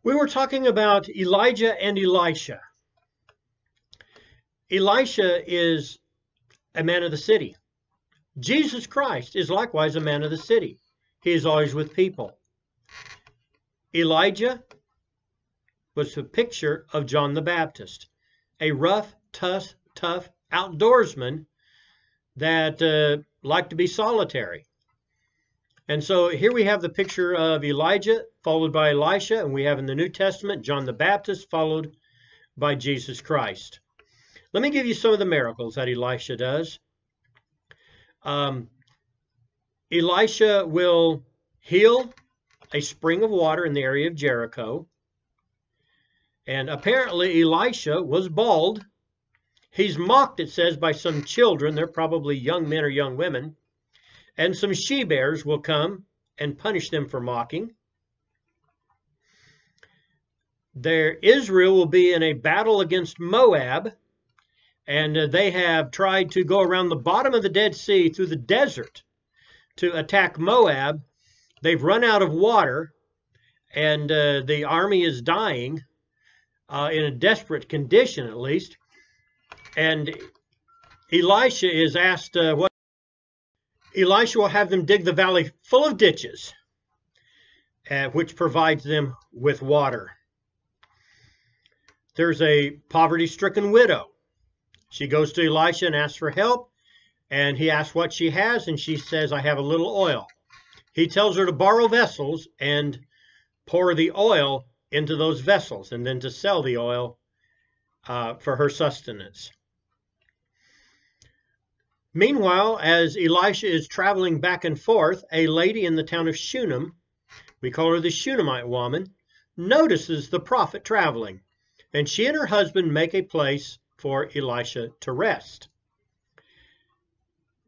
We were talking about Elijah and Elisha. Elisha is a man of the city. Jesus Christ is likewise a man of the city. He is always with people. Elijah was a picture of John the Baptist, a rough, tough outdoorsman that liked to be solitary. And so here we have the picture of Elijah followed by Elisha, and we have in the New Testament John the Baptist followed by Jesus Christ. Let me give you some of the miracles that Elisha does. Elisha will heal a spring of water in the area of Jericho. And apparently Elisha was bald. He's mocked, it says, by some children. They're probably young men or young women. And some she-bears will come and punish them for mocking. Israel will be in a battle against Moab. And they have tried to go around the bottom of the Dead Sea through the desert to attack Moab. They've run out of water, and the army is dying in a desperate condition, at least. And Elisha is asked what. Elisha will have them dig the valley full of ditches, which provides them with water. There's a poverty-stricken widow. She goes to Elisha and asks for help, and he asks what she has, and she says, I have a little oil. He tells her to borrow vessels and pour the oil into those vessels, and then to sell the oil for her sustenance. Meanwhile, as Elisha is traveling back and forth, a lady in the town of Shunem, we call her the Shunammite woman, notices the prophet traveling, and she and her husband make a place for Elisha to rest.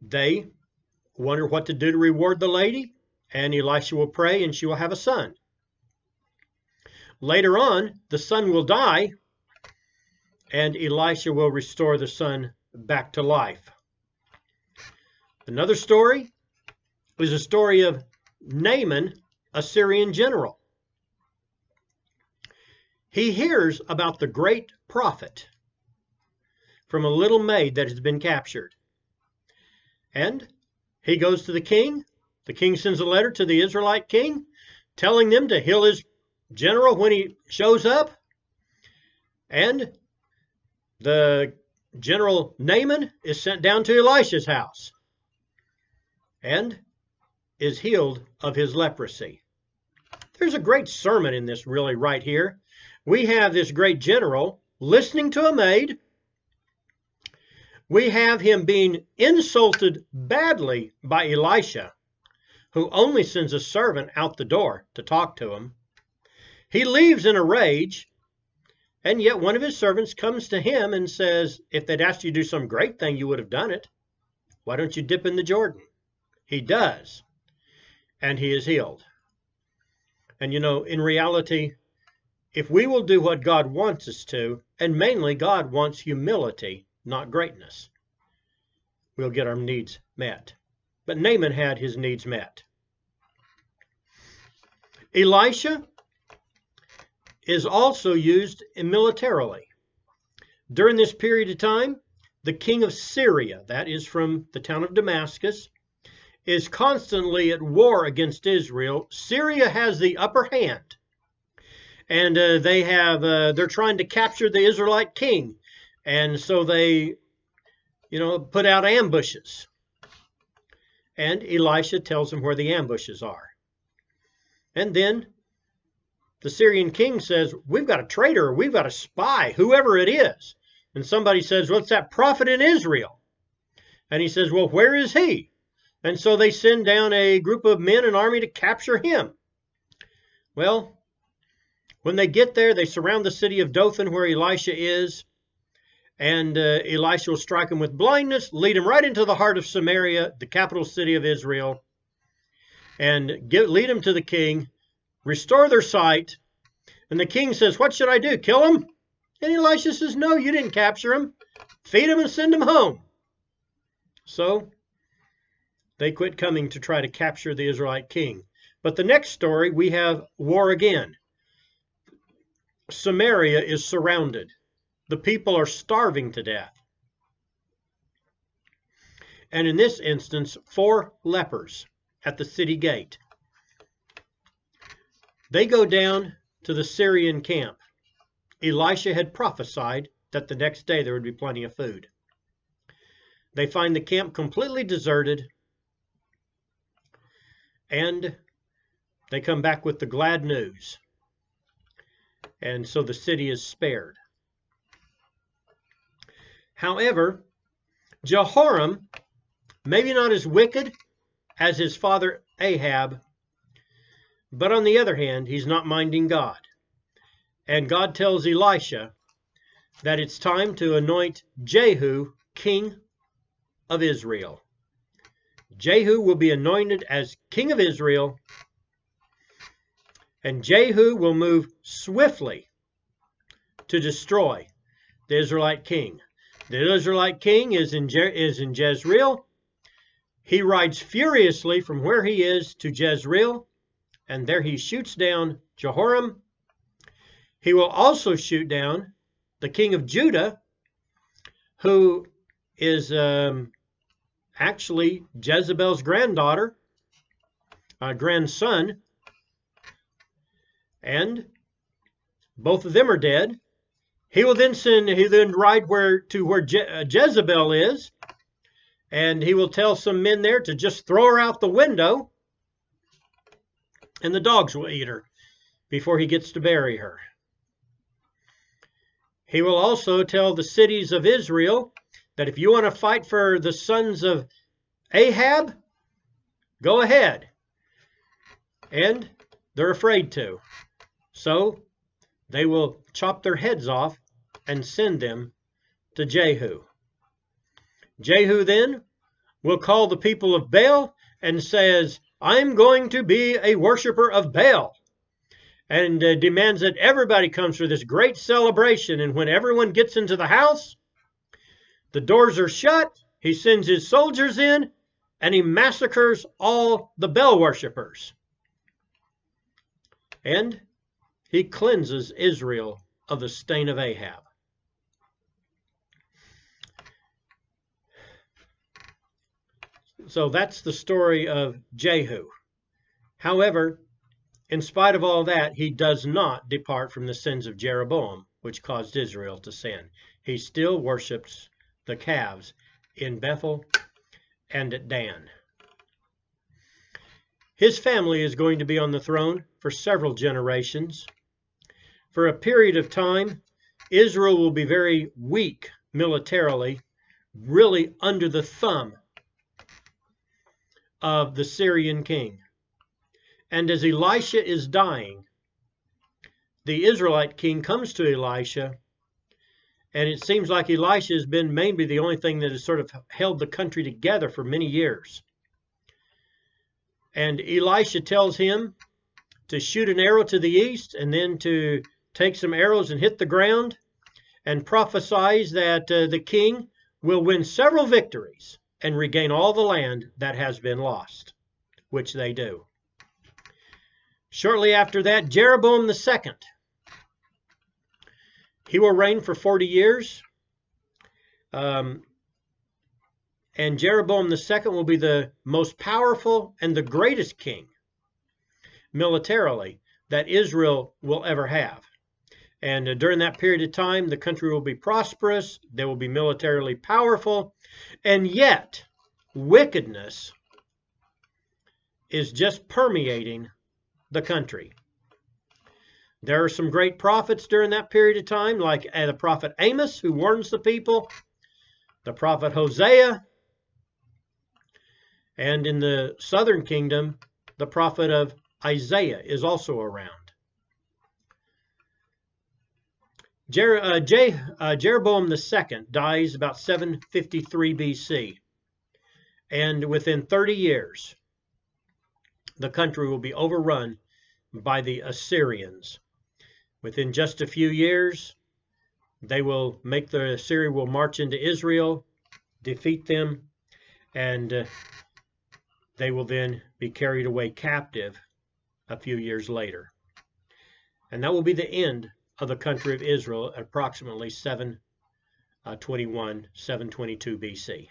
They wonder what to do to reward the lady, and Elisha will pray and she will have a son. Later on, the son will die, and Elisha will restore the son back to life. Another story is a story of Naaman, a Syrian general. He hears about the great prophet from a little maid that has been captured. And he goes to the king. The king sends a letter to the Israelite king telling them to heal his general when he shows up. And the general Naaman is sent down to Elisha's house and is healed of his leprosy. There's a great sermon in this really right here. We have this great general listening to a maid. We have him being insulted badly by Elisha, who only sends a servant out the door to talk to him. He leaves in a rage, and yet one of his servants comes to him and says, if they'd asked you to do some great thing, you would have done it. Why don't you dip in the Jordan? He does, and he is healed. And you know, in reality, if we will do what God wants us to, and mainly God wants humility, not greatness, we'll get our needs met. But Naaman had his needs met. Elisha is also used militarily. During this period of time, the king of Syria, that is from the town of Damascus, is constantly at war against Israel. Syria has the upper hand, and they're trying to capture the Israelite king, and so they, put out ambushes. And Elisha tells them where the ambushes are. And then the Syrian king says, we've got a traitor, we've got a spy, whoever it is. And somebody says, well, it's that prophet in Israel. And he says, well, where is he? And so they send down a group of men, an army, to capture him. Well, when they get there, they surround the city of Dothan where Elisha is. And Elisha will strike him with blindness, lead him right into the heart of Samaria, the capital city of Israel, and lead him to the king, restore their sight. And the king says, what should I do, kill him? And Elisha says, no, you didn't capture him. Feed him and send him home. So they quit coming to try to capture the Israelite king. But the next story, we have war again. Samaria is surrounded. The people are starving to death. And in this instance, 4 lepers at the city gate. They go down to the Syrian camp. Elisha had prophesied that the next day there would be plenty of food. They find the camp completely deserted, and they come back with the glad news. And so the city is spared. However, Jehoram, maybe not as wicked as his father Ahab, but on the other hand, he's not minding God. And God tells Elisha that it's time to anoint Jehu king of Israel. Jehu will be anointed as king of Israel, and Jehu will move swiftly to destroy the Israelite king. The Israelite king is in Jezreel. He rides furiously from where he is to Jezreel, and there he shoots down Jehoram. He will also shoot down the king of Judah, who is actually Jezebel's grandson, and both of them are dead. He will then ride to where Jezebel is, and he will tell some men there to just throw her out the window, and the dogs will eat her before he gets to bury her. He will also tell the cities of Israel that if you want to fight for the sons of Ahab, go ahead. And they're afraid to. So they will chop their heads off and send them to Jehu. Jehu then will call the people of Baal and says, I'm going to be a worshiper of Baal. And demands that everybody comes for this great celebration. And when everyone gets into the house, the doors are shut. He sends his soldiers in, and he massacres all the Baal worshippers. And he cleanses Israel of the stain of Ahab. So that's the story of Jehu. However, in spite of all that, he does not depart from the sins of Jeroboam, which caused Israel to sin. He still worships the calves in Bethel and at Dan. His family is going to be on the throne for several generations. For a period of time, Israel will be very weak militarily, really under the thumb of the Syrian king. And as Elisha is dying, the Israelite king comes to Elisha, and it seems like Elisha has been maybe the only thing that has sort of held the country together for many years. And Elisha tells him to shoot an arrow to the east and then to take some arrows and hit the ground, and prophesies that the king will win several victories and regain all the land that has been lost, which they do. Shortly after that, Jeroboam II. He will reign for 40 years. And Jeroboam II will be the most powerful and the greatest king militarily that Israel will ever have. And during that period of time, the country will be prosperous. They will be militarily powerful. And yet, wickedness is just permeating the country. There are some great prophets during that period of time, like the prophet Amos, who warns the people, the prophet Hosea, and in the southern kingdom, the prophet of Isaiah is also around. Jeroboam II dies about 753 BC, and within 30 years, the country will be overrun by the Assyrians. Within just a few years, Assyria will march into Israel, defeat them, and they will then be carried away captive a few years later. And that will be the end of the country of Israel at approximately 722 BC.